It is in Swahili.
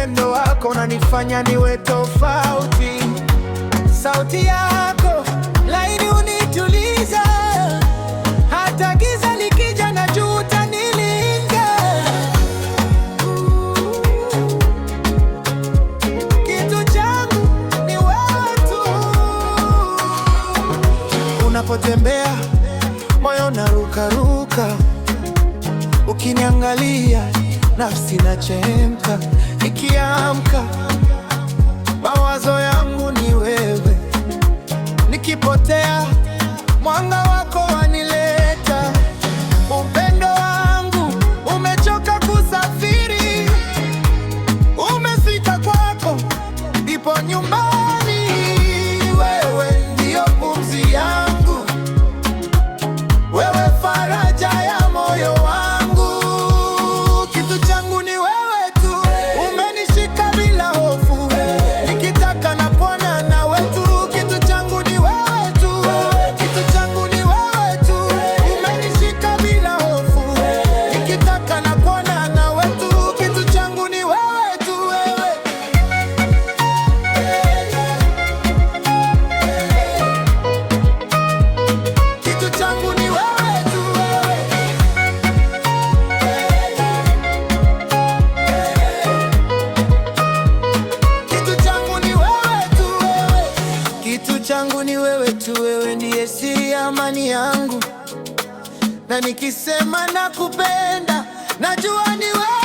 Upendo wako unanifanya niwe tofauti. Sauti yako laini unituliza, hata giza likija na jua utanilinda. Kitu changu ni wewe tu. Unapotembea moyo unarukaruka, ukiniangalia nafsi inachemka. Nikiamka mawazo yangu ni wewe, nikipotea mwanga wako wanileta. Upendo wangu umechoka kusafiri, umefika kwako, ipo nyumbani. Wewe ndio pumzi yangu, wewe faraja ya moyo wangu. Kitu changu ni wewe tu, umenishika bila hofu, nikitaka napona nawe tu. Kitu changu ni wewe tu, kitu changu ni wewe tu, umenishika bila hofu, nikitaka napona nawe tu. Kitu changu ni wewe tu, wewe. Kitu changu ni wewe tu, wewe. Kitu changu ni wewe tu, wewe. Kitu changu ni wewe tu, wewe ndiye siri ya amani yangu, na nikisema nakupenda najua ni wewe.